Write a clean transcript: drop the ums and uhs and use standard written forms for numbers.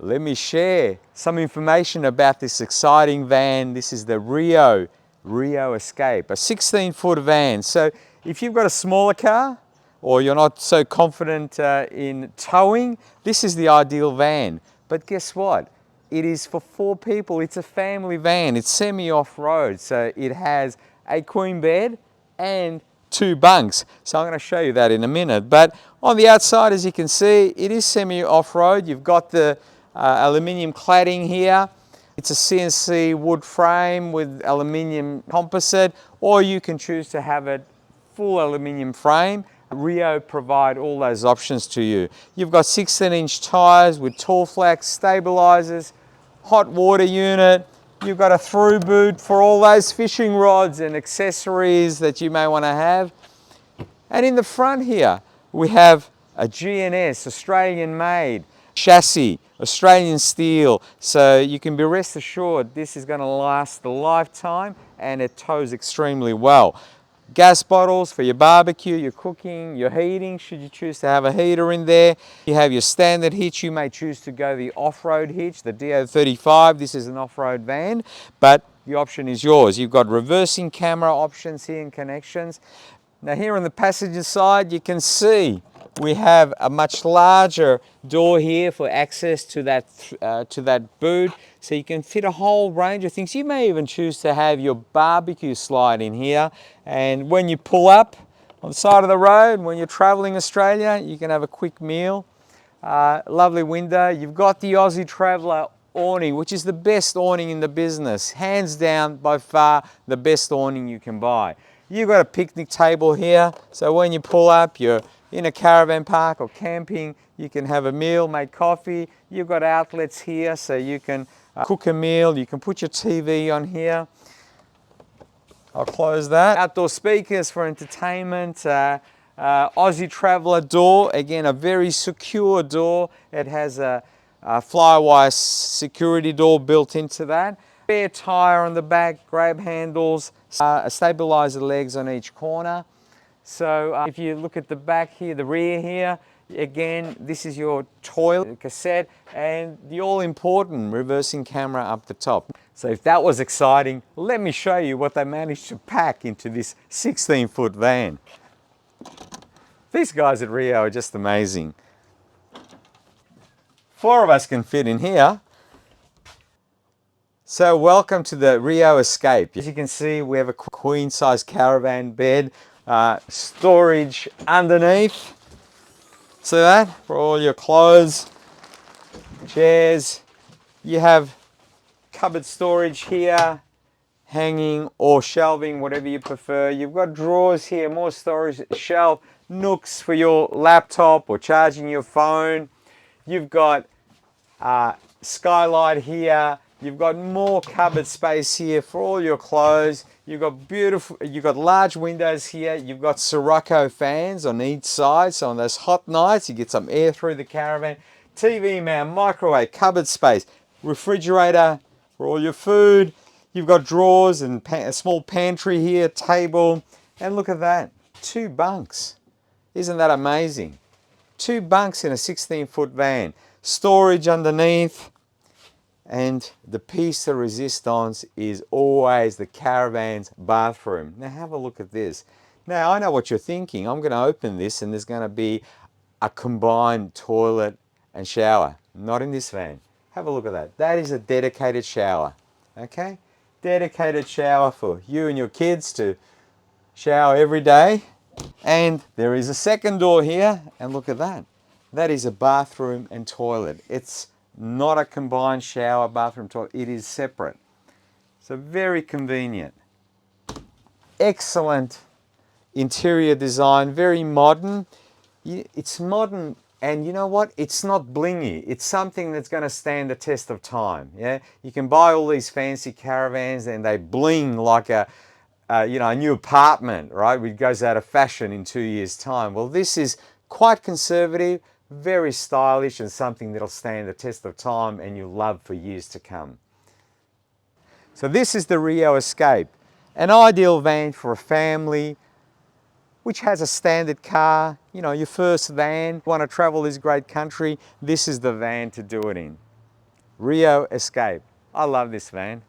let me share some information about this exciting van. This is the RIO Escape, a 16-foot van. So if you've got a smaller car or you're not so confident in towing, this is the ideal van. But guess what? It is for 4 people. It's a family van. It's semi-off-road. So it has a queen bed and 2 bunks. So I'm going to show you that in a minute. But on the outside, as you can see, it is semi-off-road. You've got the aluminium cladding here. It's a CNC wood frame with aluminium composite, or you can choose to have it full aluminium frame. RIO provide all those options to you. You've got 16-inch tyres with tall flex stabilizers, hot water unit. You've got a through boot for all those fishing rods and accessories that you may want to have. And in the front here, we have a GNS, Australian made chassis, Australian steel. So you can be rest assured this is going to last a lifetime, and it tows extremely well. Gas bottles for your barbecue, your cooking, your heating, should you choose to have a heater in there. You have your standard hitch. You may choose to go the off-road hitch, the DO35. This is an off-road van, but the option is yours. You've got reversing camera options here and connections. Now here on the passenger side, you can see we have a much larger door here for access to that boot, so you can fit a whole range of things. You may even choose to have your barbecue slide in here, and when you pull up on the side of the road, when you're traveling Australia, you can have a quick meal. Lovely window. You've got the Aussie Traveller awning, which is the best awning in the business. Hands down, by far, the best awning you can buy. You've got a picnic table here, so when you pull up, you're in a caravan park or camping, you can have a meal, make coffee. You've got outlets here, so you can cook a meal. You can put your TV on here. I'll close that. Outdoor speakers for entertainment. Aussie Traveller door, again a very secure door. It has a fly-wire security door built into that. Spare tyre on the back, grab handles, stabilizer legs on each corner. So if you look at the back here, the rear here, again, this is your toilet cassette and the all-important reversing camera up the top. So if that was exciting, let me show you what they managed to pack into this 16-foot van. These guys at RIO are just amazing. 4 of us can fit in here. So welcome to the RIO Escape. As you can see, we have a queen-size caravan bed, storage underneath. See that? For all your clothes, chairs. You have cupboard storage here, hanging or shelving, whatever you prefer. You've got drawers here, more storage, shelf, nooks for your laptop or charging your phone. You've got skylight here. You've got more cupboard space here for all your clothes. You've got large windows here. You've got Sirocco fans on each side. So on those hot nights, you get some air through the caravan. TV mount, microwave, cupboard space, refrigerator for all your food. You've got drawers and a small pantry here, table. And look at that, 2 bunks. Isn't that amazing? 2 bunks in a 16-foot van. Storage underneath. And the piece de resistance is always the caravan's bathroom. Now have a look at this. Now I know what you're thinking. I'm going to open this and there's going to be a combined toilet and shower. Not in this van. Have a look at that. That is a dedicated shower. Okay? Dedicated shower for you and your kids to shower every day. And there is a second door here, and look at that. That is a bathroom and toilet. It's not a combined shower, bathroom, toilet. It is separate. So very convenient. Excellent interior design, very modern. It's modern, and you know what? It's not blingy. It's something that's going to stand the test of time. Yeah, you can buy all these fancy caravans and they bling like a new apartment, right? Which goes out of fashion in 2 years' time. Well, this is quite conservative, very stylish, and something that'll stand the test of time and you'll love for years to come. So this is the RIO Escape, an ideal van for a family, which has a standard car, you know, your first van. You want to travel this great country, this is the van to do it in. RIO Escape. I love this van.